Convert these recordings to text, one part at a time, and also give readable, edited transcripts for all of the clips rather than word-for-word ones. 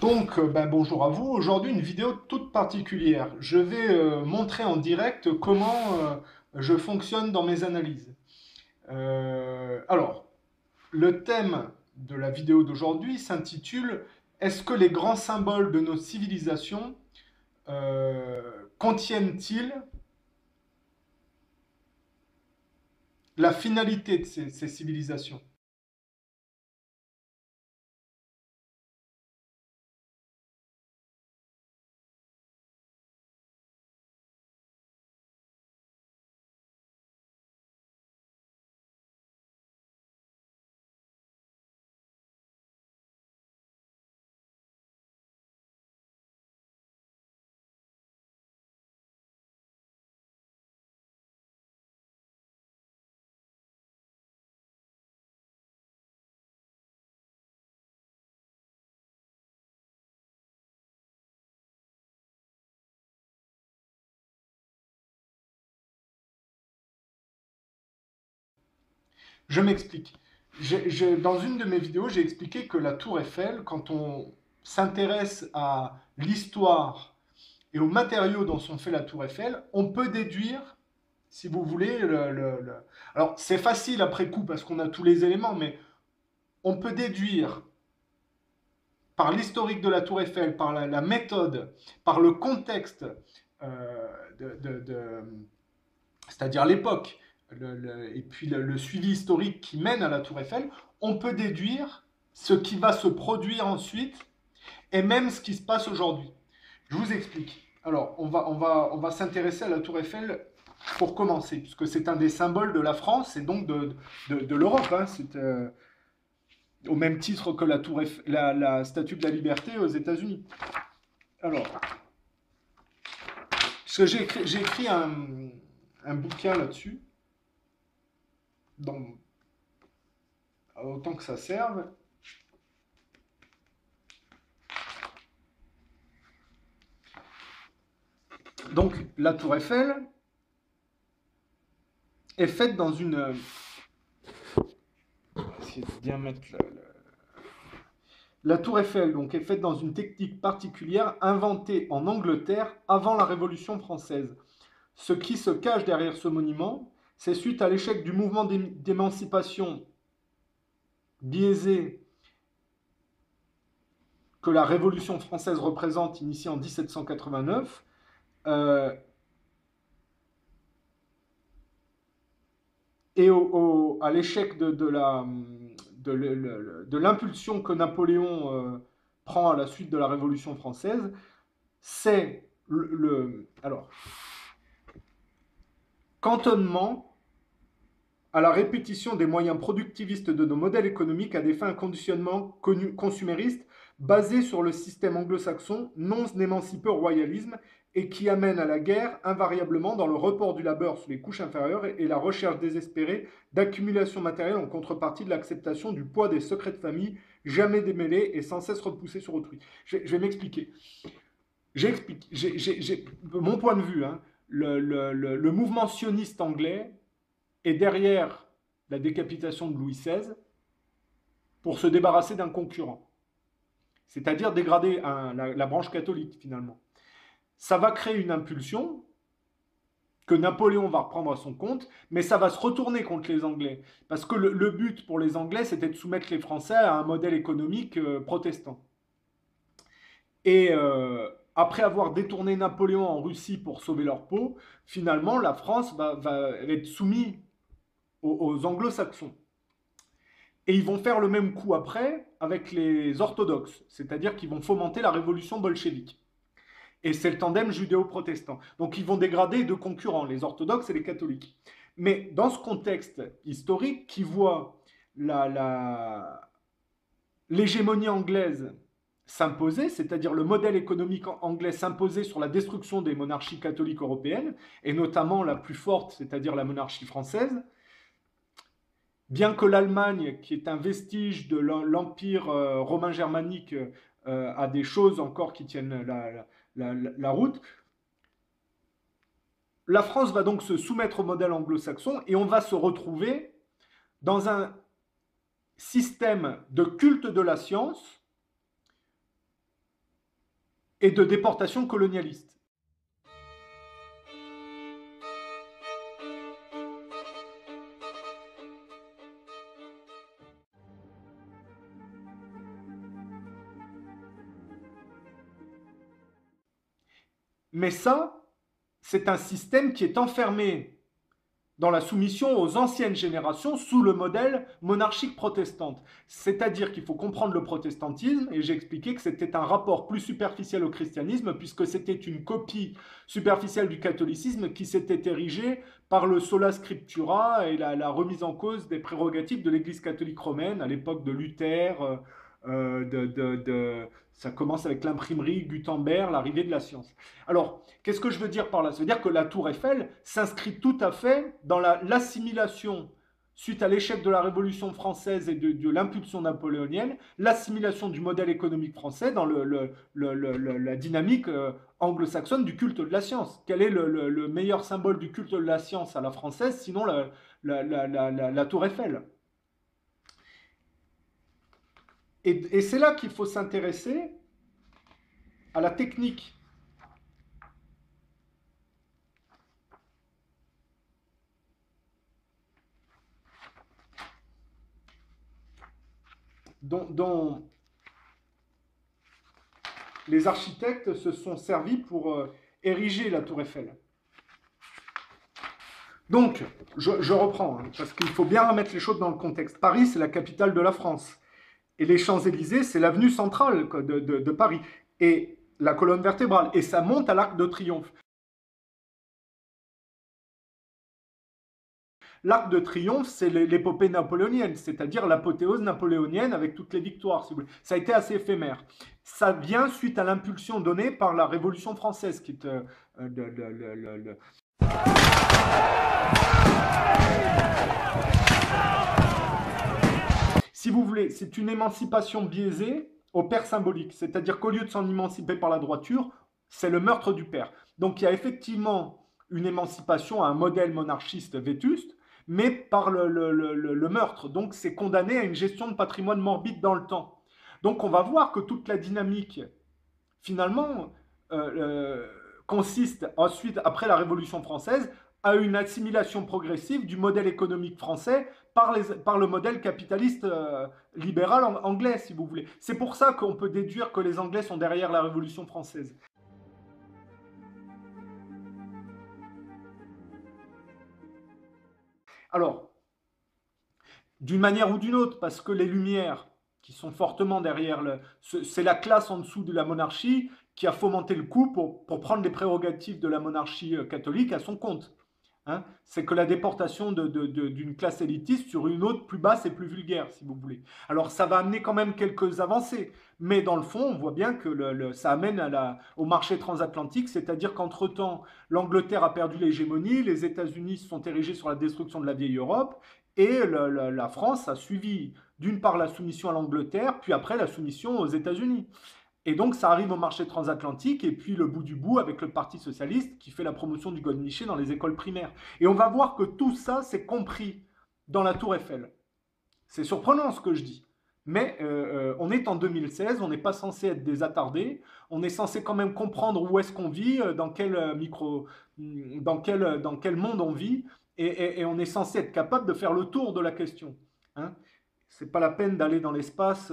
Bonjour à vous. Aujourd'hui, une vidéo toute particulière. Je vais montrer en direct comment je fonctionne dans mes analyses. Alors, le thème de la vidéo d'aujourd'hui s'intitule Est-ce que les grands symboles de nos civilisations contiennent-ils la finalité de ces civilisations? Je m'explique. Dans une de mes vidéos, j'ai expliqué que la tour Eiffel, quand on s'intéresse à l'histoire et aux matériaux dont sont faits la tour Eiffel, on peut déduire, si vous voulez, alors c'est facile après coup parce qu'on a tous les éléments, mais on peut déduire par l'historique de la tour Eiffel, par la méthode, par le contexte, c'est-à-dire l'époque, et puis le suivi historique qui mène à la tour Eiffel, on peut déduire ce qui va se produire ensuite et même ce qui se passe aujourd'hui. Je vous explique. Alors, on va s'intéresser à la tour Eiffel pour commencer, puisque c'est un des symboles de la France et donc de l'Europe. Hein. C'est au même titre que la tour Eiffel, la statue de la liberté aux États-Unis. Alors, parce que j'ai écrit un bouquin là-dessus, donc autant que ça serve. Donc, la tour Eiffel est faite dans une. On va essayer de bien mettre la tour Eiffel donc, est faite dans une technique particulière inventée en Angleterre avant la Révolution française. Ce qui se cache derrière ce monument, c'est suite à l'échec du mouvement d'émancipation biaisé que la Révolution française représente, initiée en 1789, et à l'échec de l'impulsion que Napoléon prend à la suite de la Révolution française, c'est alors, cantonnement à la répétition des moyens productivistes de nos modèles économiques à des fins de conditionnement consumériste basés sur le système anglo-saxon non émancipé au royalisme et qui amène à la guerre invariablement dans le report du labeur sur les couches inférieures et la recherche désespérée d'accumulation matérielle en contrepartie de l'acceptation du poids des secrets de famille jamais démêlés et sans cesse repoussés sur autrui. Je vais m'expliquer. J'explique. Mon point de vue, hein, le mouvement sioniste anglais est derrière la décapitation de Louis XVI pour se débarrasser d'un concurrent, c'est-à-dire dégrader la branche catholique finalement. Ça va créer une impulsion que Napoléon va reprendre à son compte, mais ça va se retourner contre les Anglais. Parce que le but pour les Anglais, c'était de soumettre les Français à un modèle économique protestant. Et après avoir détourné Napoléon en Russie pour sauver leur peau, finalement, la France va être soumise aux anglo-saxons. Et ils vont faire le même coup après avec les orthodoxes, c'est-à-dire qu'ils vont fomenter la révolution bolchevique. Et c'est le tandem judéo-protestant. Donc ils vont dégrader deux concurrents, les orthodoxes et les catholiques. Mais dans ce contexte historique qui voit l'hégémonie anglaise s'imposer, c'est-à-dire le modèle économique anglais s'imposer sur la destruction des monarchies catholiques européennes, et notamment la plus forte, c'est-à-dire la monarchie française, bien que l'Allemagne, qui est un vestige de l'empire romain germanique, a des choses encore qui tiennent la route, la France va donc se soumettre au modèle anglo-saxon et on va se retrouver dans un système de culte de la science et de déportation colonialiste. Mais ça, c'est un système qui est enfermé dans la soumission aux anciennes générations sous le modèle monarchique protestante. C'est-à-dire qu'il faut comprendre le protestantisme, et j'ai expliqué que c'était un rapport plus superficiel au christianisme, puisque c'était une copie superficielle du catholicisme qui s'était érigée par le sola scriptura et la remise en cause des prérogatives de l'Église catholique romaine à l'époque de Luther, ça commence avec l'imprimerie, Gutenberg, l'arrivée de la science. Alors, qu'est-ce que je veux dire par là? Ça veut dire que la Tour Eiffel s'inscrit tout à fait dans l'assimilation, suite à l'échec de la Révolution française et de l'impulsion napoléonienne, l'assimilation du modèle économique français dans la dynamique anglo-saxonne du culte de la science. Quel est le meilleur symbole du culte de la science à la française, sinon la Tour Eiffel? Et c'est là qu'il faut s'intéresser à la technique. Dont les architectes se sont servis pour ériger la Tour Eiffel. Donc, je reprends, hein, parce qu'il faut bien remettre les choses dans le contexte. Paris, c'est la capitale de la France. Et les Champs-Élysées, c'est l'avenue centrale de Paris. Et la colonne vertébrale. Et ça monte à l'Arc de Triomphe. L'Arc de Triomphe, c'est l'épopée napoléonienne, c'est-à-dire l'apothéose napoléonienne avec toutes les victoires, si vous voulez. Ça a été assez éphémère. Ça vient suite à l'impulsion donnée par la Révolution française, qui est si vous voulez, c'est une émancipation biaisée au père symbolique. C'est-à-dire qu'au lieu de s'en émanciper par la droiture, c'est le meurtre du père. Donc il y a effectivement une émancipation à un modèle monarchiste vétuste, mais par le meurtre. Donc c'est condamné à une gestion de patrimoine morbide dans le temps. Donc on va voir que toute la dynamique, finalement, consiste ensuite, après la Révolution française, à une assimilation progressive du modèle économique français par le modèle capitaliste libéral anglais, si vous voulez. C'est pour ça qu'on peut déduire que les Anglais sont derrière la Révolution française. Alors, d'une manière ou d'une autre, parce que les Lumières, qui sont fortement derrière, c'est la classe en dessous de la monarchie qui a fomenté le coup pour prendre les prérogatives de la monarchie catholique à son compte. Hein, c'est que la déportation d'une classe élitiste sur une autre plus basse et plus vulgaire, si vous voulez. Alors ça va amener quand même quelques avancées, mais dans le fond, on voit bien que ça amène au marché transatlantique, c'est-à-dire qu'entre-temps, l'Angleterre a perdu l'hégémonie, les États-Unis se sont érigés sur la destruction de la vieille Europe, et la France a suivi d'une part la soumission à l'Angleterre, puis après la soumission aux États-Unis. Et donc, ça arrive au marché transatlantique, et puis le bout du bout avec le Parti socialiste qui fait la promotion du godemiché dans les écoles primaires. Et on va voir que tout ça, c'est compris dans la Tour Eiffel. C'est surprenant ce que je dis. Mais on est en 2016, on n'est pas censé être des attardés, on est censé quand même comprendre où est-ce qu'on vit, dans quel monde on vit, et on est censé être capable de faire le tour de la question. Hein. C'est pas la peine d'aller dans l'espace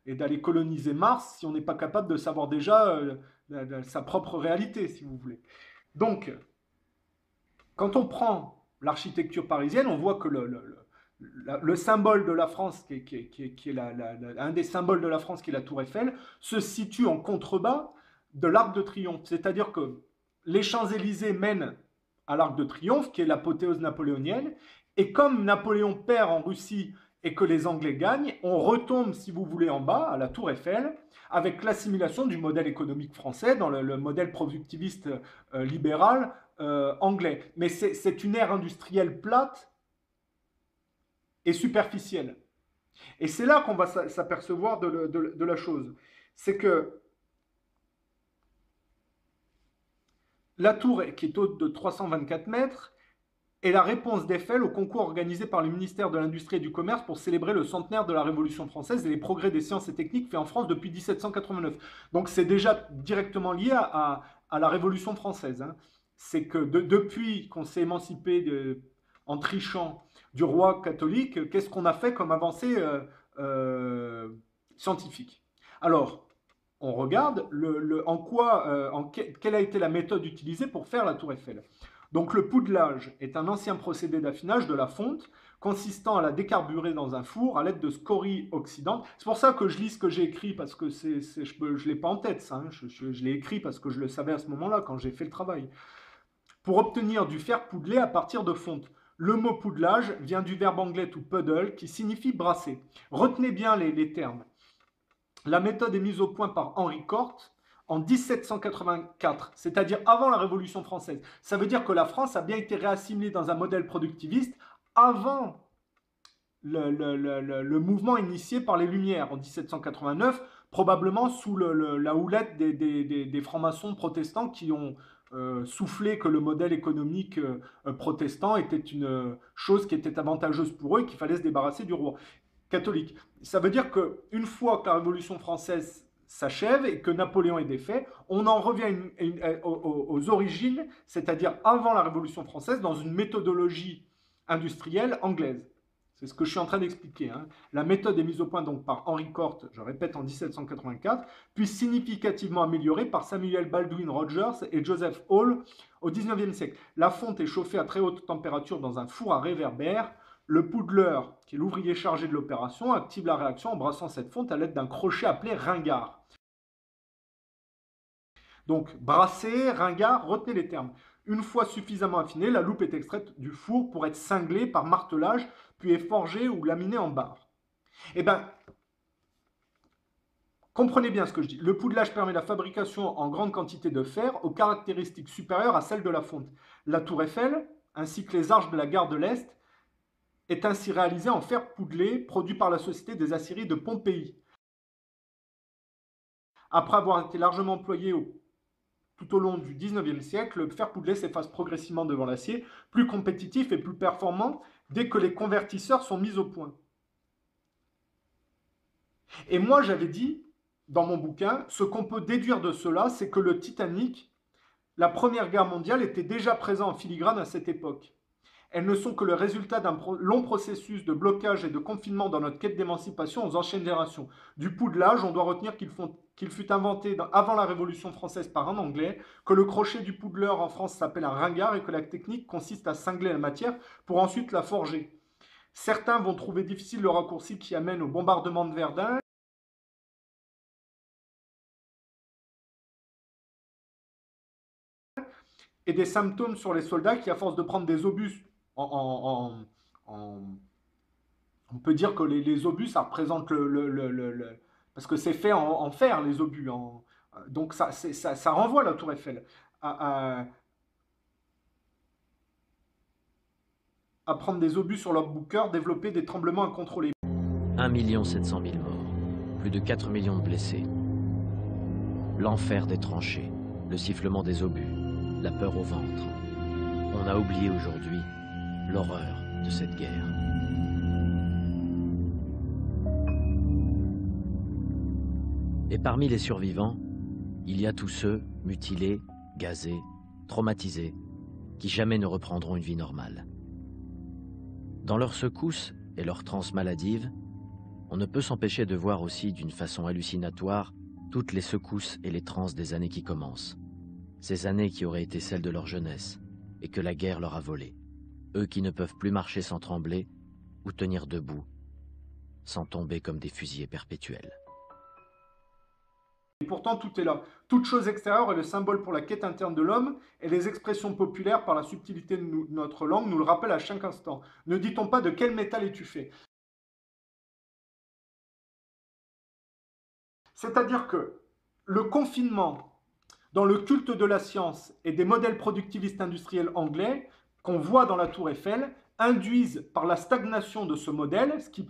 et d'aller coloniser Mars si on n'est pas capable de savoir déjà sa propre réalité, si vous voulez. Donc, quand on prend l'architecture parisienne, on voit que le symbole de la France, qui est un des symboles de la France, qui est la Tour Eiffel, se situe en contrebas de l'Arc de Triomphe. C'est-à-dire que les Champs-Élysées mènent à l'Arc de Triomphe, qui est l'apothéose napoléonienne, et comme Napoléon perd en Russie et que les Anglais gagnent, on retombe, si vous voulez, en bas, à la Tour Eiffel, avec l'assimilation du modèle économique français dans le modèle productiviste libéral anglais. Mais c'est une ère industrielle plate et superficielle. Et c'est là qu'on va s'apercevoir de la chose. C'est que la tour, qui est haute de 324 mètres, et la réponse d'Eiffel au concours organisé par le ministère de l'Industrie et du Commerce pour célébrer le centenaire de la Révolution française et les progrès des sciences et techniques faits en France depuis 1789. Donc c'est déjà directement lié à la Révolution française. Hein. C'est que depuis qu'on s'est émancipé en trichant du roi catholique, qu'est-ce qu'on a fait comme avancée scientifique? Alors, on regarde quelle a été la méthode utilisée pour faire la tour Eiffel. Donc le poudelage est un ancien procédé d'affinage de la fonte consistant à la décarburer dans un four à l'aide de scories oxydantes. C'est pour ça que je lis ce que j'ai écrit parce que je ne l'ai pas en tête, ça. Hein. Je l'ai écrit parce que je le savais à ce moment-là quand j'ai fait le travail. Pour obtenir du fer poudelé à partir de fonte. Le mot poudelage vient du verbe anglais to puddle qui signifie brasser. Retenez bien les termes. La méthode est mise au point par Henri Corte en 1784, c'est-à-dire avant la Révolution française. Ça veut dire que la France a bien été réassimilée dans un modèle productiviste avant le mouvement initié par les Lumières en 1789, probablement sous la houlette des francs-maçons protestants qui ont soufflé que le modèle économique protestant était une chose qui était avantageuse pour eux et qu'il fallait se débarrasser du roi catholique. Ça veut dire qu'une fois que la Révolution française s'achève et que Napoléon est défait, on en revient aux origines, c'est-à-dire avant la Révolution française, dans une méthodologie industrielle anglaise. C'est ce que je suis en train d'expliquer. Hein. La méthode est mise au point donc par Henri Corte, je répète, en 1784, puis significativement améliorée par Samuel Baldwin Rogers et Joseph Hall au XIXe siècle. La fonte est chauffée à très haute température dans un four à réverbère. Le poudeleur, qui est l'ouvrier chargé de l'opération, active la réaction en brassant cette fonte à l'aide d'un crochet appelé ringard. Donc, brasser, ringard, retenez les termes. Une fois suffisamment affinée, la loupe est extraite du four pour être cinglée par martelage, puis est forgée ou laminée en barres. Eh bien, comprenez bien ce que je dis. Le poudelage permet la fabrication en grande quantité de fer aux caractéristiques supérieures à celles de la fonte. La tour Eiffel, ainsi que les arches de la gare de l'Est, est ainsi réalisé en fer poudelé, produit par la Société des aciéries de Pompéi. Après avoir été largement employé tout au long du XIXe siècle, le fer poudelé s'efface progressivement devant l'acier, plus compétitif et plus performant dès que les convertisseurs sont mis au point. Et moi, j'avais dit, dans mon bouquin, ce qu'on peut déduire de cela, c'est que le Titanic, la Première Guerre mondiale, était déjà présent en filigrane à cette époque. Elles ne sont que le résultat d'un long processus de blocage et de confinement dans notre quête d'émancipation aux anciennes générations. Du poudelage, on doit retenir qu'il fut inventé avant la Révolution française par un Anglais, que le crochet du poudeleur en France s'appelle un ringard et que la technique consiste à cingler la matière pour ensuite la forger. Certains vont trouver difficile le raccourci qui amène au bombardement de Verdun. Et des symptômes sur les soldats qui, à force de prendre des obus on peut dire que les obus, ça représente parce que c'est fait en fer, les obus. Donc ça renvoie à la tour Eiffel. À prendre des obus sur leur bouqueur, développer des tremblements incontrôlés. 1 700 000 morts, plus de 4 millions de blessés. L'enfer des tranchées, le sifflement des obus, la peur au ventre. On a oublié aujourd'hui l'horreur de cette guerre. Et parmi les survivants, il y a tous ceux mutilés, gazés, traumatisés, qui jamais ne reprendront une vie normale. Dans leurs secousses et leurs transes maladives, on ne peut s'empêcher de voir aussi d'une façon hallucinatoire toutes les secousses et les transes des années qui commencent. Ces années qui auraient été celles de leur jeunesse et que la guerre leur a volées. Eux qui ne peuvent plus marcher sans trembler ou tenir debout, sans tomber comme des fusillés perpétuels. Et pourtant, tout est là. Toute chose extérieure est le symbole pour la quête interne de l'homme et les expressions populaires par la subtilité de notre langue nous le rappellent à chaque instant. Ne dit-on pas de quel métal es-tu fait? C'est-à-dire que le confinement dans le culte de la science et des modèles productivistes industriels anglais qu'on voit dans la tour Eiffel induisent par la stagnation de ce modèle, ce qui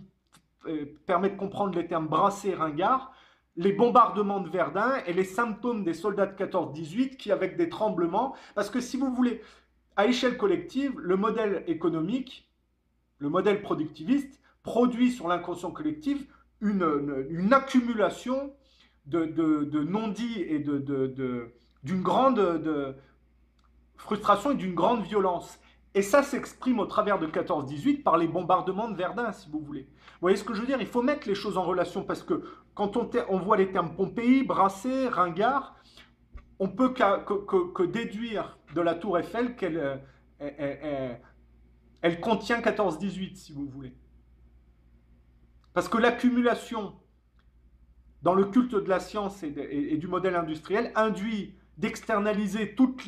permet de comprendre les termes brassé et ringard, les bombardements de Verdun et les symptômes des soldats de 14-18 qui, avec des tremblements, parce que si vous voulez, à échelle collective, le modèle économique, le modèle productiviste, produit sur l'inconscient collectif une accumulation de non-dits et d'une grande frustration et d'une grande violence. Et ça s'exprime au travers de 14-18 par les bombardements de Verdun, si vous voulez. Vous voyez ce que je veux dire? Il faut mettre les choses en relation parce que quand on voit les termes Pompéi, Brassé, Ringard, on peut que déduire de la tour Eiffel qu'elle elle contient 14-18, si vous voulez. Parce que l'accumulation dans le culte de la science et du modèle industriel induit d'externaliser toute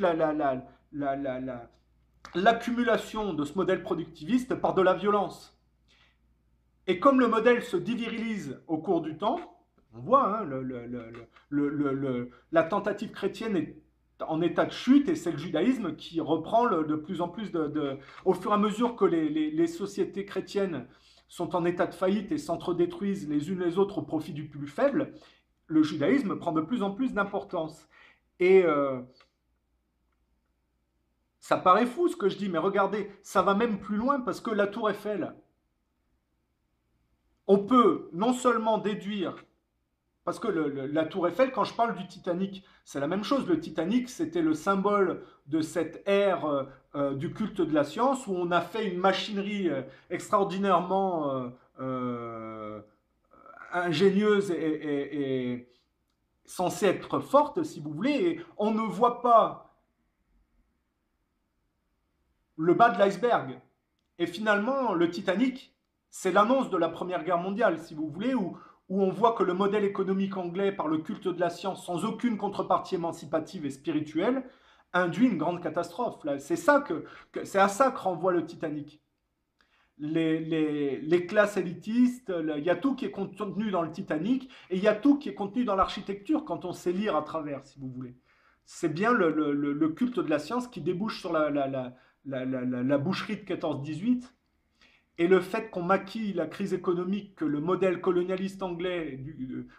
l'accumulation de ce modèle productiviste par de la violence. Et comme le modèle se dévirilise au cours du temps, on voit, hein, la tentative chrétienne est en état de chute et c'est le judaïsme qui reprend de plus en plus au fur et à mesure que les sociétés chrétiennes sont en état de faillite et s'entre-détruisent les unes les autres au profit du plus faible, le judaïsme prend de plus en plus d'importance. Et ça paraît fou ce que je dis, mais regardez, ça va même plus loin parce que la tour Eiffel, on peut non seulement déduire, parce que la tour Eiffel, quand je parle du Titanic, c'est la même chose. Le Titanic, c'était le symbole de cette ère du culte de la science où on a fait une machinerie extraordinairement ingénieuse et censée être forte, si vous voulez, et on ne voit pas le bas de l'iceberg. Et finalement, le Titanic, c'est l'annonce de la Première Guerre mondiale, si vous voulez, où on voit que le modèle économique anglais, par le culte de la science, sans aucune contrepartie émancipative et spirituelle, induit une grande catastrophe. C'est à ça que renvoie le Titanic. Les classes élitistes, il y a tout qui est contenu dans le Titanic, et il y a tout qui est contenu dans l'architecture, quand on sait lire à travers, si vous voulez. C'est bien le culte de la science qui débouche sur la boucherie de 14-18, et le fait qu'on maquille la crise économique que le modèle colonialiste anglais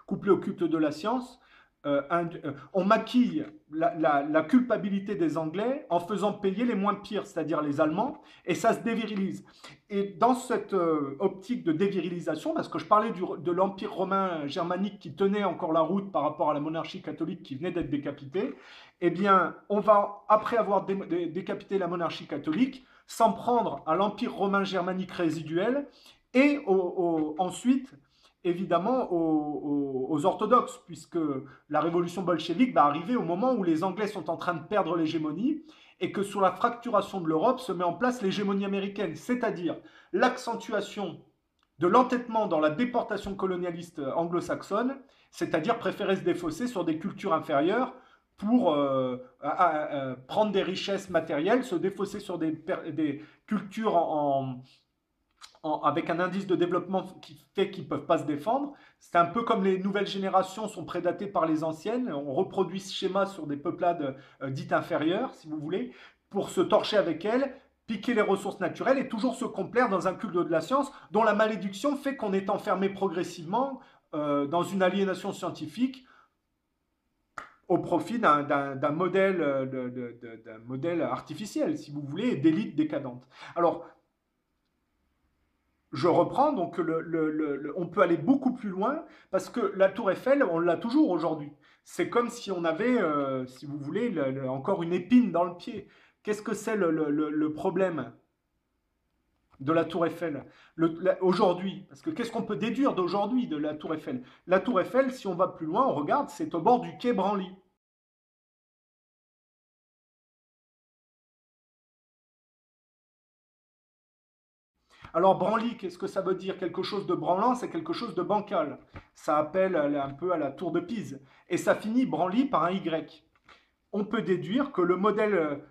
couplé au culte de la science, on maquille la culpabilité des Anglais en faisant payer les moins pires, c'est-à-dire les Allemands, et ça se dévirilise. Et dans cette optique de dévirilisation, parce que je parlais de l'Empire romain germanique qui tenait encore la route par rapport à la monarchie catholique qui venait d'être décapitée, eh bien, on va, après avoir décapité la monarchie catholique, s'en prendre à l'Empire romain germanique résiduel et ensuite, évidemment, aux orthodoxes, puisque la révolution bolchevique va arriver au moment où les Anglais sont en train de perdre l'hégémonie et que sur la fracturation de l'Europe se met en place l'hégémonie américaine, c'est-à-dire l'accentuation de l'entêtement dans la déportation colonialiste anglo-saxonne, c'est-à-dire préférer se défausser sur des cultures inférieures pour prendre des richesses matérielles, se défausser sur des cultures avec un indice de développement qui fait qu'ils ne peuvent pas se défendre. C'est un peu comme les nouvelles générations sont prédatées par les anciennes. On reproduit ce schéma sur des peuplades dites inférieures, si vous voulez, pour se torcher avec elles, piquer les ressources naturelles et toujours se complaire dans un culte de la science dont la malédiction fait qu'on est enfermé progressivement dans une aliénation scientifique au profit d'un modèle artificiel, si vous voulez, et d'élite décadente. Alors, je reprends, donc on peut aller beaucoup plus loin, parce que la tour Eiffel, on l'a toujours aujourd'hui. C'est comme si on avait, si vous voulez, encore une épine dans le pied. Qu'est-ce que c'est le problème de la tour Eiffel aujourd'hui? Parce que qu'est-ce qu'on peut déduire d'aujourd'hui de la tour Eiffel? La tour Eiffel, si on va plus loin, on regarde, c'est au bord du quai Branly. Alors, branly, qu'est-ce que ça veut dire? Quelque chose de branlant, c'est quelque chose de bancal. Ça appelle un peu à la tour de Pise. Et ça finit branly par un Y. On peut déduire que le modèle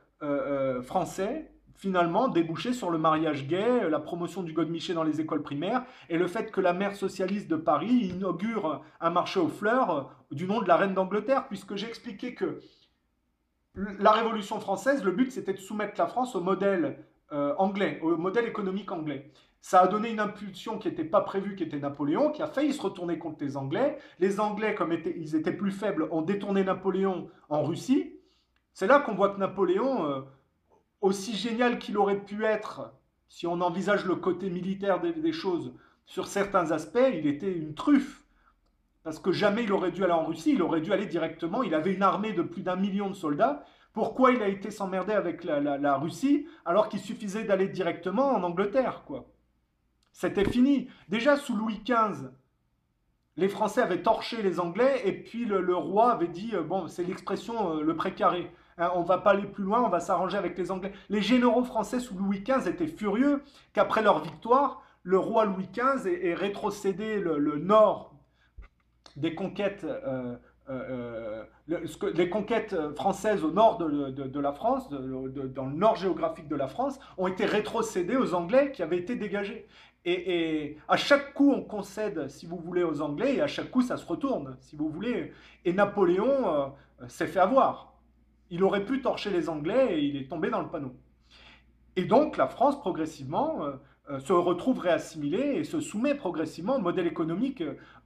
français, finalement, débouchait sur le mariage gay, la promotion du godemiché dans les écoles primaires, et le fait que la maire socialiste de Paris inaugure un marché aux fleurs du nom de la reine d'Angleterre, puisque j'ai expliqué que la Révolution française, le but, c'était de soumettre la France au modèle anglais, au modèle économique anglais. Ça a donné une impulsion qui n'était pas prévue, qui était Napoléon, qui a failli se retourner contre les Anglais. Les Anglais, comme ils étaient plus faibles, ont détourné Napoléon en Russie. C'est là qu'on voit que Napoléon aussi génial qu'il aurait pu être, si on envisage le côté militaire des choses, sur certains aspects, il était une truffe. Parce que jamais il aurait dû aller en Russie, il aurait dû aller directement. Il avait une armée de plus d'1 million de soldats. Pourquoi il a été s'emmerder avec la Russie alors qu'il suffisait d'aller directement en Angleterre, quoi? C'était fini. Déjà sous Louis XV, les Français avaient torché les Anglais et puis le roi avait dit, bon, c'est l'expression le précaré. Hein, on va pas aller plus loin, on va s'arranger avec les Anglais. Les généraux français sous Louis XV étaient furieux qu'après leur victoire, le roi Louis XV ait rétrocédé le nord des conquêtes, les conquêtes françaises au nord de la France, dans le nord géographique de la France, ont été rétrocédées aux Anglais qui avaient été dégagés. Et à chaque coup, on concède, si vous voulez, aux Anglais, et à chaque coup, ça se retourne, si vous voulez. Et Napoléon s'est fait avoir. Il aurait pu torcher les Anglais et il est tombé dans le panneau. Et donc, la France, progressivement, se retrouve réassimilée et se soumet progressivement au modèle économique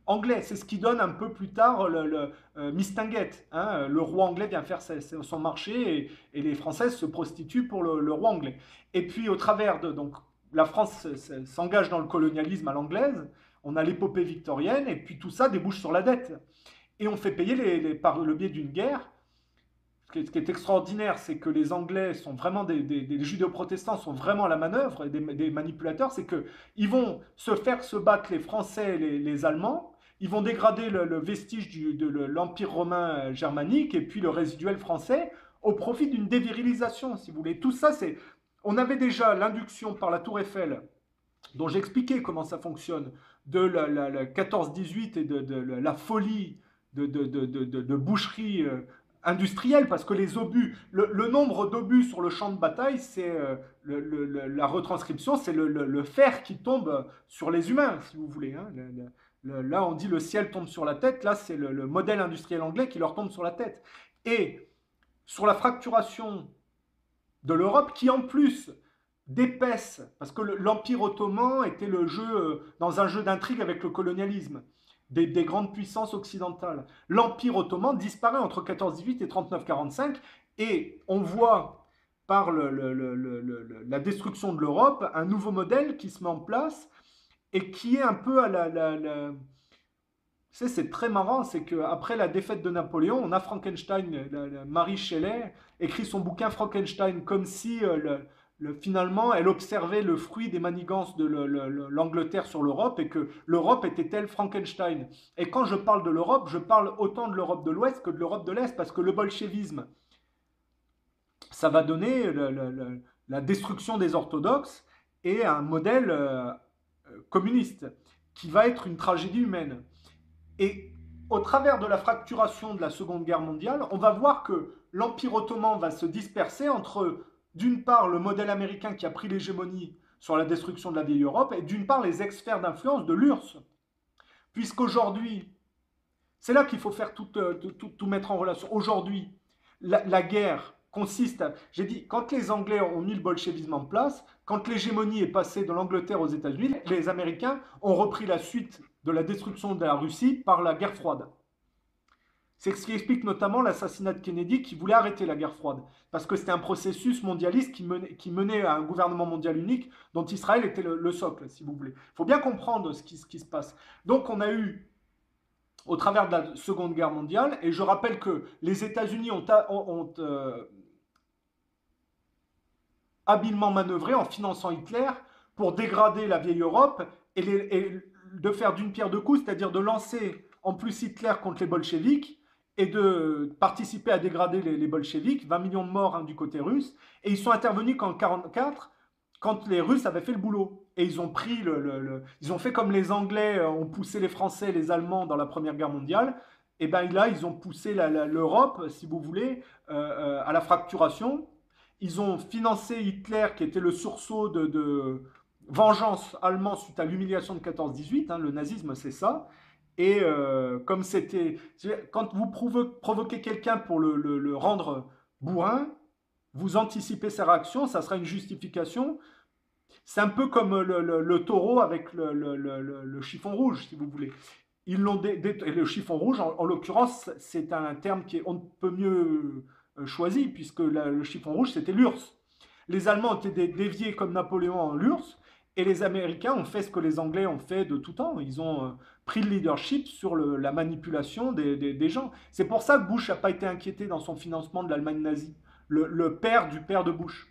anglais. C'est ce qui donne un peu plus tard le Mistinguett. Hein. Le roi anglais vient faire son marché et les Françaises se prostituent pour le roi anglais. Et puis, au travers de... Donc, la France s'engage dans le colonialisme à l'anglaise, on a l'épopée victorienne, et puis tout ça débouche sur la dette. Et on fait payer par le biais d'une guerre. Ce qui est extraordinaire, c'est que les Anglais sont vraiment des judéo-protestants sont vraiment à la manœuvre, des manipulateurs, c'est qu'ils vont se faire se battre les Français et les Allemands, ils vont dégrader le vestige de l'Empire romain germanique et puis le résiduel français au profit d'une dévirilisation, si vous voulez. Tout ça, c'est... On avait déjà l'induction par la Tour Eiffel, dont j'expliquais comment ça fonctionne, de la 14-18 et de la folie de boucherie industrielle, parce que les obus, le nombre d'obus sur le champ de bataille, c'est la retranscription, c'est le fer qui tombe sur les humains, si vous voulez. Hein. Là, on dit le ciel tombe sur la tête, là, c'est le modèle industriel anglais qui leur tombe sur la tête. Et sur la fracturation de l'Europe, qui en plus d'épaisse, parce que l'Empire ottoman était le jeu, dans un jeu d'intrigue avec le colonialisme des grandes puissances occidentales. L'Empire ottoman disparaît entre 14-18 et 39-45, et on voit par la destruction de l'Europe un nouveau modèle qui se met en place et qui est un peu à c'est très marrant, c'est qu'après la défaite de Napoléon, on a Frankenstein, Marie Shelley, écrit son bouquin Frankenstein, comme si finalement elle observait le fruit des manigances de l'Angleterre sur l'Europe et que l'Europe était telle Frankenstein. Et quand je parle de l'Europe, je parle autant de l'Europe de l'Ouest que de l'Europe de l'Est, parce que le bolchevisme, ça va donner la destruction des orthodoxes et un modèle communiste qui va être une tragédie humaine. Et au travers de la fracturation de la Seconde Guerre mondiale, on va voir que l'Empire ottoman va se disperser entre, d'une part, le modèle américain qui a pris l'hégémonie sur la destruction de la vieille Europe, et d'une part, les ex-sphères d'influence de l'URSS. Puisqu'aujourd'hui, c'est là qu'il faut faire tout mettre en relation. Aujourd'hui, la guerre consiste à... J'ai dit, quand les Anglais ont mis le bolchevisme en place, quand l'hégémonie est passée de l'Angleterre aux États-Unis, les Américains ont repris la suite de la destruction de la Russie par la guerre froide. C'est ce qui explique notamment l'assassinat de Kennedy qui voulait arrêter la guerre froide. Parce que c'était un processus mondialiste qui menait à un gouvernement mondial unique dont Israël était le socle, si vous voulez. Il faut bien comprendre ce qui se passe. Donc on a eu, au travers de la Seconde Guerre mondiale, et je rappelle que les États-Unis ont habilement manœuvré en finançant Hitler pour dégrader la vieille Europe et de faire d'une pierre deux coups, c'est-à-dire de lancer en plus Hitler contre les bolcheviks et de participer à dégrader les bolcheviks, 20 millions de morts du côté russe, et ils sont intervenus qu'en 1944, quand les Russes avaient fait le boulot. Et ils ont pris ils ont fait comme les Anglais ont poussé les Français et les Allemands dans la Première Guerre mondiale, et bien là, ils ont poussé l'Europe, si vous voulez, à la fracturation. Ils ont financé Hitler, qui était le sursaut de vengeance allemand suite à l'humiliation de 14-18, hein, le nazisme c'est ça, et comme c'était, quand vous provoquez quelqu'un pour le rendre bourrin, vous anticipez sa réaction, ça sera une justification, c'est un peu comme le taureau avec le chiffon rouge, si vous voulez. Ils l'ont et le chiffon rouge, en l'occurrence, c'est un terme qui est on ne peut mieux choisi, puisque le chiffon rouge, c'était l'URSS. les Allemands ont été déviés comme Napoléon en l'URSS, et les Américains ont fait ce que les Anglais ont fait de tout temps. Ils ont pris le leadership sur la manipulation des gens. C'est pour ça que Bush n'a pas été inquiété dans son financement de l'Allemagne nazie. Le père du père de Bush.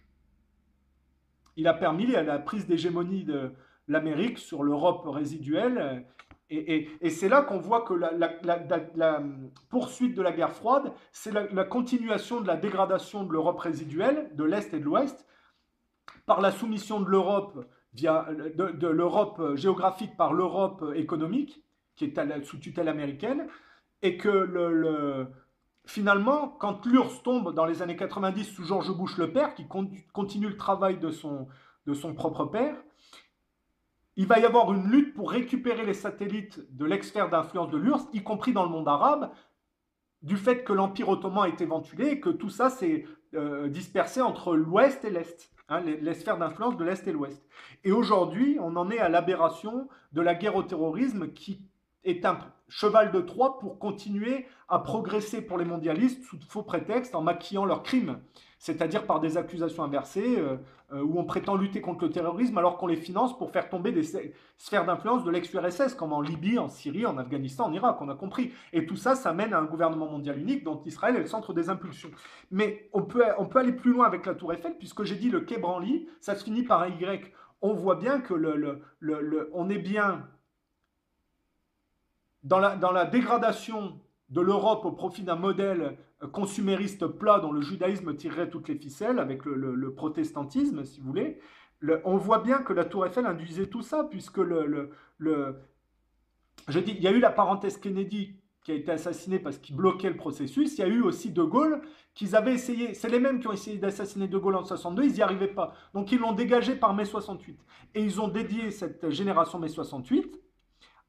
Il a permis la prise d'hégémonie de l'Amérique sur l'Europe résiduelle. Et c'est là qu'on voit que la poursuite de la guerre froide, c'est la continuation de la dégradation de l'Europe résiduelle, de l'Est et de l'Ouest, par la soumission de l'Europe de l'Europe géographique par l'Europe économique, qui est sous tutelle américaine, et que finalement, quand l'URSS tombe dans les années 90 sous George Bush le père, qui continue le travail de son propre père, il va y avoir une lutte pour récupérer les satellites de l'ex-sphère d'influence de l'URSS, y compris dans le monde arabe, du fait que l'Empire ottoman a été ventilé et que tout ça s'est dispersé entre l'Ouest et l'Est, hein, les sphères d'influence de l'Est et l'Ouest. Et aujourd'hui, on en est à l'aberration de la guerre au terrorisme qui est un cheval de Troie pour continuer à progresser pour les mondialistes sous de faux prétextes en maquillant leurs crimes, c'est-à-dire par des accusations inversées où on prétend lutter contre le terrorisme alors qu'on les finance pour faire tomber des sphères d'influence de l'ex-URSS, comme en Libye, en Syrie, en Afghanistan, en Irak, on a compris. Et tout ça, ça mène à un gouvernement mondial unique dont Israël est le centre des impulsions. Mais on peut aller plus loin avec la Tour Eiffel, puisque j'ai dit le quai Branly, ça se finit par un Y. On voit bien que on est bien dans la dégradation de l'Europe au profit d'un modèle consumériste plat dont le judaïsme tirerait toutes les ficelles, avec le protestantisme, si vous voulez. On voit bien que la Tour Eiffel induisait tout ça, puisque je dis, il y a eu la parenthèse Kennedy qui a été assassiné parce qu'il bloquait le processus. Il y a eu aussi De Gaulle qu'ils avaient essayé, c'est les mêmes qui ont essayé d'assassiner De Gaulle en 62, ils n'y arrivaient pas. Donc ils l'ont dégagé par mai 68. Et ils ont dédié cette génération mai 68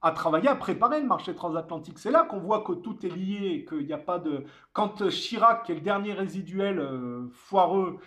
à travailler, à préparer le marché transatlantique. C'est là qu'on voit que tout est lié, qu'il n'y a pas de... Quand Chirac, qui est le dernier résiduel foireux,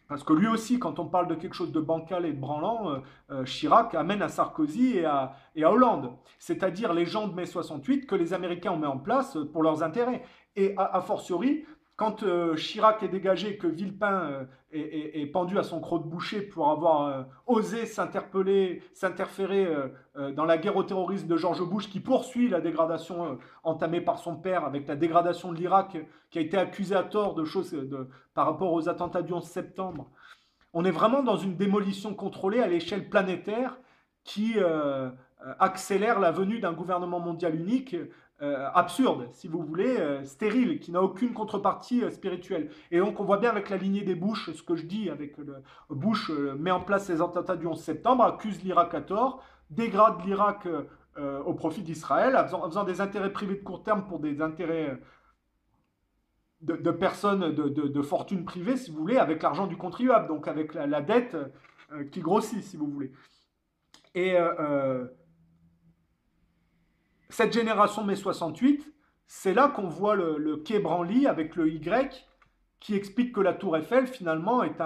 parce que lui aussi, quand on parle de quelque chose de bancal et de branlant, Chirac amène à Sarkozy et à Hollande. C'est-à-dire les gens de mai 68 que les Américains ont mis en place pour leurs intérêts. Et a fortiori, quand Chirac est dégagé, que Villepin est pendu à son croc de boucher pour avoir osé s'interférer dans la guerre au terrorisme de George Bush, qui poursuit la dégradation entamée par son père avec la dégradation de l'Irak, qui a été accusé à tort de choses par rapport aux attentats du 11 septembre. On est vraiment dans une démolition contrôlée à l'échelle planétaire qui accélère la venue d'un gouvernement mondial unique absurde, si vous voulez, stérile, qui n'a aucune contrepartie spirituelle. Et donc on voit bien avec la lignée des Bush, ce que je dis, avec Bush met en place les attentats du 11 septembre, accuse l'Irak à tort, dégrade l'Irak au profit d'Israël, en faisant des intérêts privés de court terme pour des intérêts de personnes de fortune privée, si vous voulez, avec l'argent du contribuable, donc avec la dette qui grossit, si vous voulez. Et cette génération mai 68, c'est là qu'on voit le quai Branly avec le Y qui explique que la Tour Eiffel, finalement, est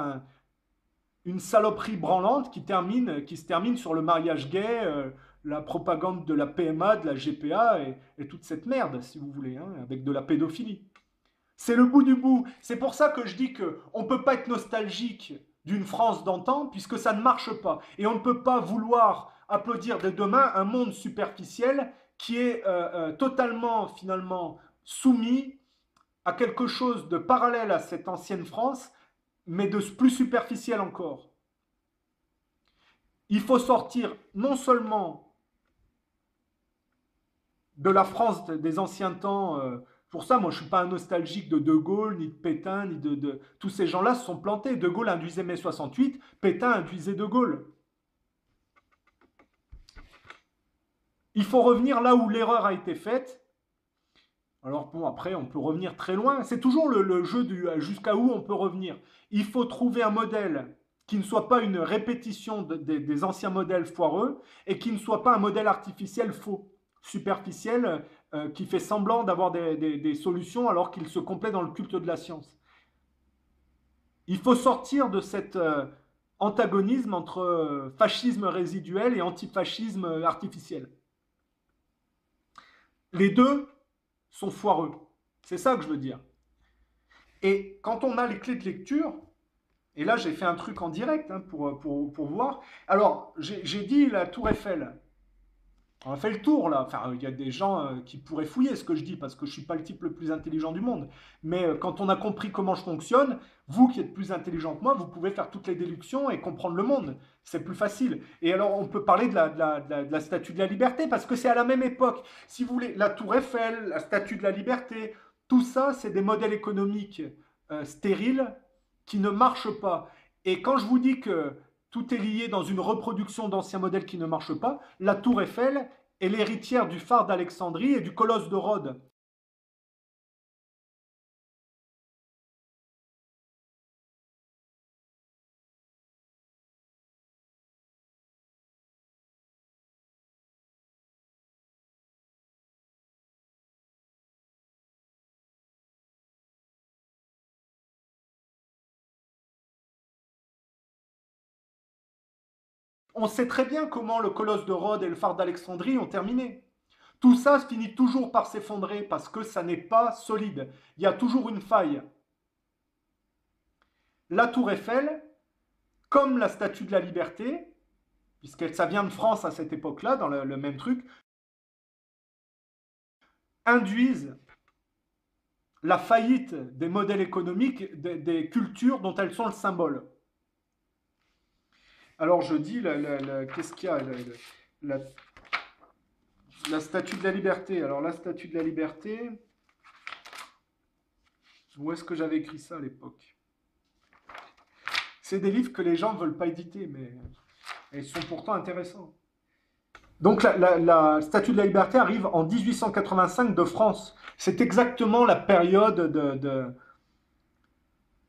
une saloperie branlante qui se termine sur le mariage gay, la propagande de la PMA, de la GPA et toute cette merde, si vous voulez, hein, avec de la pédophilie. C'est le bout du bout. C'est pour ça que je dis qu'on ne peut pas être nostalgique d'une France d'antan, puisque ça ne marche pas. Et on ne peut pas vouloir applaudir dès demain un monde superficiel qui est totalement, finalement, soumis à quelque chose de parallèle à cette ancienne France, mais de plus superficiel encore. Il faut sortir non seulement de la France des anciens temps. Pour ça, moi, je ne suis pas un nostalgique de Gaulle, ni de Pétain, ni de... Tous ces gens-là se sont plantés. De Gaulle induisait mai 68, Pétain induisait De Gaulle. Il faut revenir là où l'erreur a été faite. Alors bon, après, on peut revenir très loin. C'est toujours le jeu jusqu'à où on peut revenir. Il faut trouver un modèle qui ne soit pas une répétition des anciens modèles foireux et qui ne soit pas un modèle artificiel faux, superficiel, qui fait semblant d'avoir des solutions alors qu'il se complaît dans le culte de la science. Il faut sortir de cet antagonisme entre fascisme résiduel et antifascisme artificiel. Les deux sont foireux. C'est ça que je veux dire. Et quand on a les clés de lecture, et là j'ai fait un truc en direct hein, pour voir. Alors, j'ai dit la tour Eiffel. On a fait le tour là. Enfin, il y a des gens qui pourraient fouiller ce que je dis parce que je suis pas le type le plus intelligent du monde. Mais quand on a compris comment je fonctionne, vous qui êtes plus intelligent que moi, vous pouvez faire toutes les déductions et comprendre le monde. C'est plus facile. Et alors, on peut parler de la Statue de la Liberté parce que c'est à la même époque. Si vous voulez, la Tour Eiffel, la Statue de la Liberté, tout ça, c'est des modèles économiques stériles qui ne marchent pas. Et quand je vous dis que tout est lié dans une reproduction d'anciens modèles qui ne marchent pas, la Tour Eiffel est l'héritière du phare d'Alexandrie et du colosse de Rhodes. On sait très bien comment le colosse de Rhodes et le phare d'Alexandrie ont terminé. Tout ça se finit toujours par s'effondrer parce que ça n'est pas solide. Il y a toujours une faille. La Tour Eiffel, comme la Statue de la Liberté, puisque ça vient de France à cette époque-là, dans le même truc, induisent la faillite des modèles économiques, des cultures dont elles sont le symbole. Alors je dis, qu'est-ce qu'il y a la, la Statue de la Liberté. Alors la Statue de la Liberté, où est-ce que j'avais écrit ça à l'époque? C'est des livres que les gens ne veulent pas éditer, mais ils sont pourtant intéressants. Donc la Statue de la Liberté arrive en 1885 de France. C'est exactement la période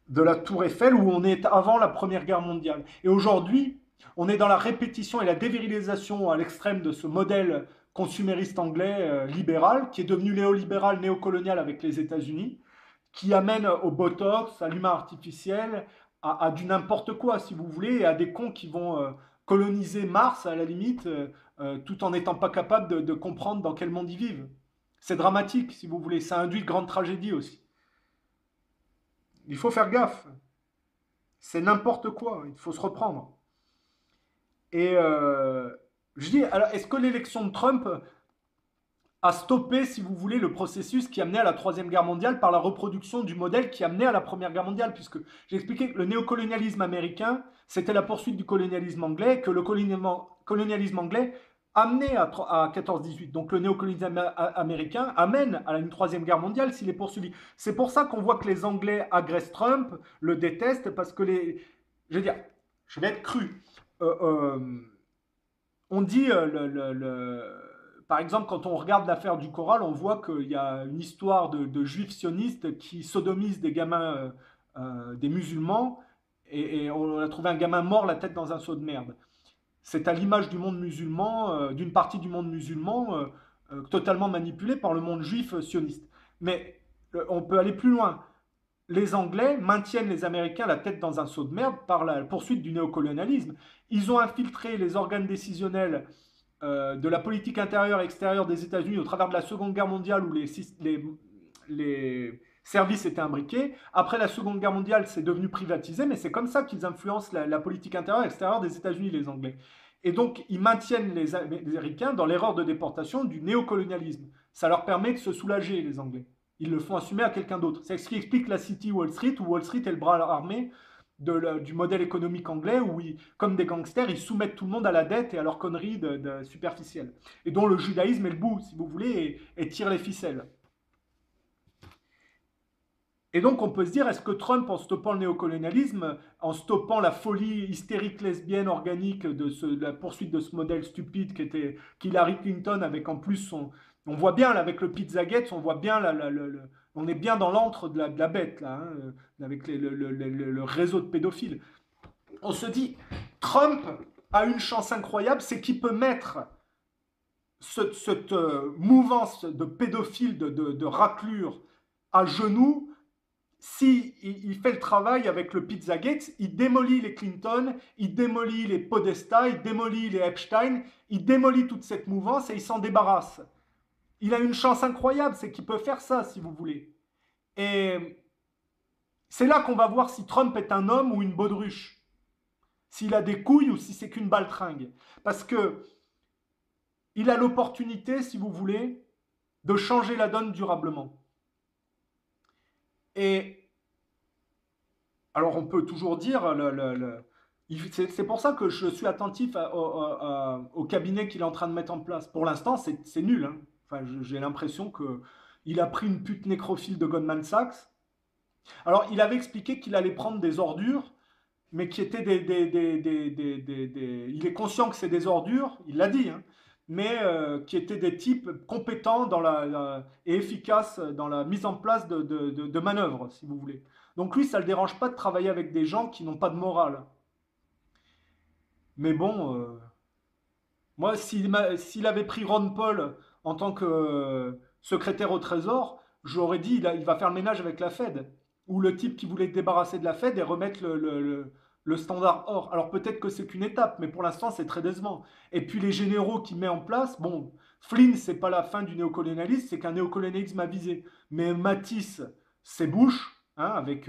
de la Tour Eiffel où on est avant la Première Guerre mondiale. Et aujourd'hui, on est dans la répétition et la dévirilisation à l'extrême de ce modèle consumériste anglais libéral, qui est devenu néolibéral, néocolonial avec les États-Unis, qui amène au botox, à l'humain artificiel, à du n'importe quoi, si vous voulez, et à des cons qui vont coloniser Mars, à la limite, tout en n'étant pas capables de comprendre dans quel monde ils vivent. C'est dramatique, si vous voulez. Ça induit de grandes tragédies aussi. Il faut faire gaffe. C'est n'importe quoi. Il faut se reprendre. Et je dis, alors, est-ce que l'élection de Trump a stoppé, si vous voulez, le processus qui amenait à la Troisième Guerre mondiale par la reproduction du modèle qui amenait à la Première Guerre mondiale? Puisque j'ai expliqué que le néocolonialisme américain, c'était la poursuite du colonialisme anglais, que le colonialisme anglais amenait à 14-18. Donc le néocolonialisme américain amène à une Troisième Guerre mondiale s'il est poursuivi. C'est pour ça qu'on voit que les Anglais agressent Trump, le détestent, parce que les... Je veux dire, je vais être cru. On dit, par exemple, quand on regarde l'affaire du Coral, on voit qu'il y a une histoire de juifs sionistes qui sodomisent des gamins, des musulmans, et on a trouvé un gamin mort la tête dans un seau de merde. C'est à l'image du monde musulman, d'une partie du monde musulman, totalement manipulé par le monde juif sioniste. Mais on peut aller plus loin. Les Anglais maintiennent les Américains la tête dans un seau de merde par la poursuite du néocolonialisme. Ils ont infiltré les organes décisionnels de la politique intérieure et extérieure des États-Unis au travers de la Seconde Guerre mondiale où les services étaient imbriqués. Après la Seconde Guerre mondiale, c'est devenu privatisé, mais c'est comme ça qu'ils influencent la politique intérieure et extérieure des États-Unis, les Anglais. Et donc, ils maintiennent les Américains dans l'erreur de déportation du néocolonialisme. Ça leur permet de se soulager, les Anglais. Ils le font assumer à quelqu'un d'autre. C'est ce qui explique la City Wall Street, où Wall Street est le bras armé du modèle économique anglais, où, comme des gangsters, ils soumettent tout le monde à la dette et à leurs conneries de superficielles. Et dont le judaïsme est le bout, si vous voulez, et tire les ficelles. Et donc on peut se dire, est-ce que Trump, en stoppant le néocolonialisme, en stoppant la folie hystérique lesbienne organique de la poursuite de ce modèle stupide qu'Hillary Clinton, avec en plus son... On voit bien, là, avec le Pizzagate, on voit bien, on est bien dans l'antre de la bête, là, hein, avec le réseau de pédophiles. On se dit, Trump a une chance incroyable, c'est qu'il peut mettre cette mouvance de pédophiles, de raclures à genoux. Si il fait le travail avec le Pizzagate, il démolit les Clinton, il démolit les Podesta, il démolit les Epstein, il démolit toute cette mouvance et il s'en débarrasse. Il a une chance incroyable, c'est qu'il peut faire ça, si vous voulez. Et C'est là qu'on va voir si Trump est un homme ou une baudruche. S'il a des couilles ou si c'est qu'une baltringue. Parce que il a l'opportunité, si vous voulez, de changer la donne durablement. Et alors on peut toujours dire, c'est pour ça que je suis attentif au cabinet qu'il est en train de mettre en place. Pour l'instant, c'est nul. Hein. Enfin, j'ai l'impression qu'il a pris une pute nécrophile de Goldman Sachs. Alors, il avait expliqué qu'il allait prendre des ordures, mais qui étaient il est conscient que c'est des ordures, il l'a dit, hein, mais qui étaient des types compétents et efficaces dans la mise en place de manœuvres, si vous voulez. Donc lui, ça ne le dérange pas de travailler avec des gens qui n'ont pas de morale. Mais bon, moi, s'il avait pris Ron Paul en tant que secrétaire au Trésor, j'aurais dit il va faire le ménage avec la Fed. Ou le type qui voulait se débarrasser de la Fed et remettre le standard or. Alors peut-être que c'est qu'une étape, mais pour l'instant c'est très décevant. Et puis les généraux qu'il met en place, bon, Flynn c'est pas la fin du néocolonialisme, c'est qu'un néocolonialisme avisé. Mais Mattis, c'est Bush, hein, avec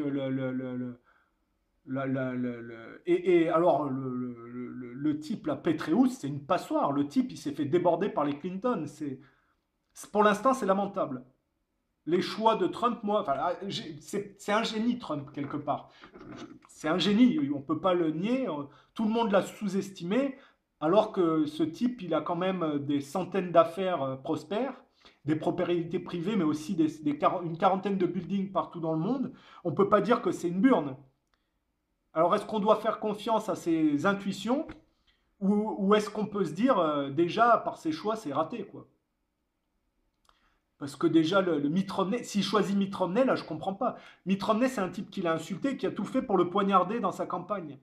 et alors le type, la Petraeus, c'est une passoire. Le type, il s'est fait déborder par les Clinton. Pour l'instant, c'est lamentable. Les choix de Trump, moi, enfin, c'est un génie, Trump, quelque part. C'est un génie, on ne peut pas le nier. Tout le monde l'a sous-estimé, alors que ce type, il a quand même des centaines d'affaires prospères, des propriétés privées, mais aussi une quarantaine de buildings partout dans le monde. On ne peut pas dire que c'est une burne. Alors, est-ce qu'on doit faire confiance à ses intuitions ou est-ce qu'on peut se dire, déjà, par ses choix, c'est raté, quoi? Parce que déjà, le Mitt Romney, s'il choisit Mitt Romney, là, je ne comprends pas. Mitt Romney, c'est un type qui l'a insulté, qui a tout fait pour le poignarder dans sa campagne.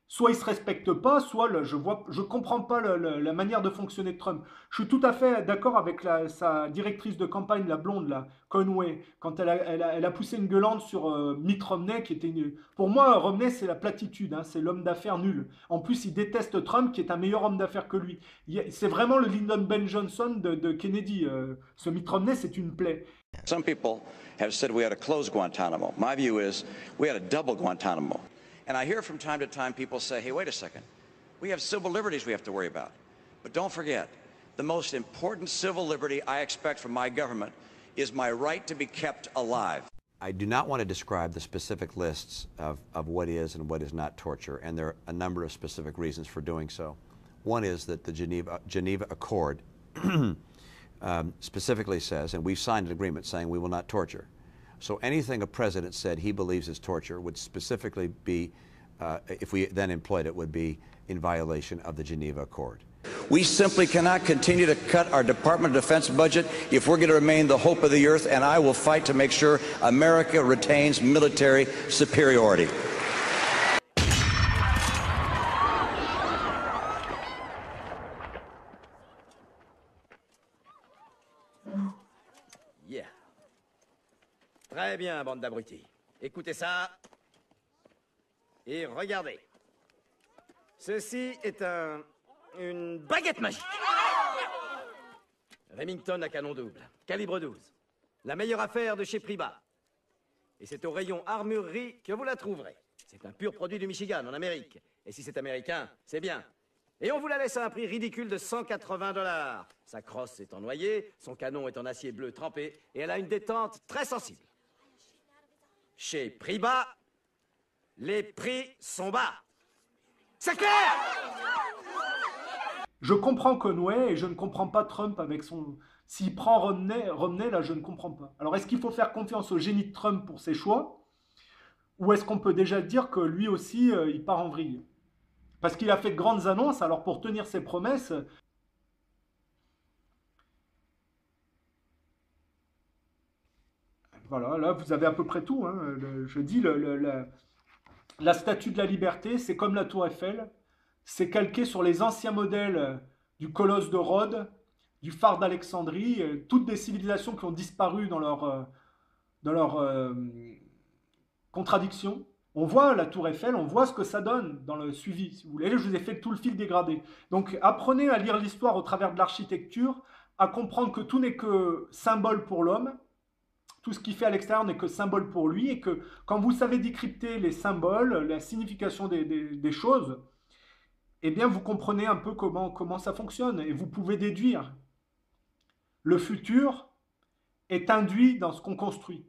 Soit il ne se respecte pas, soit je ne comprends pas la manière de fonctionner de Trump. Je suis tout à fait d'accord avec sa directrice de campagne, la blonde, là, Conway, quand elle a poussé une gueulante sur Mitt Romney, qui était Pour moi, Romney, c'est la platitude, hein, c'est l'homme d'affaires nul. En plus, il déteste Trump, qui est un meilleur homme d'affaires que lui. C'est vraiment le Lyndon Ben Johnson de Kennedy. Ce Mitt Romney, c'est une plaie. Some people have said we had to close Guantanamo. My view is we had to double Guantanamo. And I hear from time to time people say, hey, wait a second, we have civil liberties we have to worry about. But don't forget, the most important civil liberty I expect from my government is my right to be kept alive. I do not want to describe the specific lists of what is and what is not torture, and there are a number of specific reasons for doing so. One is that the Geneva Accord specifically says, and we've signed an agreement saying we will not torture. So anything a president said he believes is torture would specifically be, if we then employed it, would be in violation of the Geneva Accord. We simply cannot continue to cut our Department of Defense budget if we're going to remain the hope of the earth, and I will fight to make sure America retains military superiority. Yeah. Très bien, bande d'abrutis. Écoutez ça. Et regardez. Ceci est une baguette magique. Remington à canon double, calibre 12. La meilleure affaire de chez Priba. Et c'est au rayon armurerie que vous la trouverez. C'est un pur produit du Michigan, en Amérique. Et si c'est américain, c'est bien. Et on vous la laisse à un prix ridicule de 180 $. Sa crosse est en noyer, son canon est en acier bleu trempé, et elle a une détente très sensible. Chez Priba, les prix sont bas. C'est clair? Je comprends Conway et je ne comprends pas Trump avec son... S'il prend Romney, là, je ne comprends pas. Alors, est-ce qu'il faut faire confiance au génie de Trump pour ses choix? Ou est-ce qu'on peut déjà dire que lui aussi, il part en vrille? Parce qu'il a fait de grandes annonces, alors pour tenir ses promesses... Voilà, là, vous avez à peu près tout. Hein. Je dis, la Statue de la Liberté, c'est comme la Tour Eiffel. C'est calqué sur les anciens modèles du Colosse de Rhodes, du phare d'Alexandrie, toutes des civilisations qui ont disparu dans leur contradiction. On voit la Tour Eiffel, on voit ce que ça donne dans le suivi. Si vous voulez, je vous ai fait tout le fil dégradé. Donc apprenez à lire l'histoire au travers de l'architecture, à comprendre que tout n'est que symbole pour l'homme, tout ce qu'il fait à l'extérieur n'est que symbole pour lui, et que quand vous savez décrypter les symboles, la signification des choses, eh bien vous comprenez un peu comment ça fonctionne, et vous pouvez déduire. Le futur est induit dans ce qu'on construit.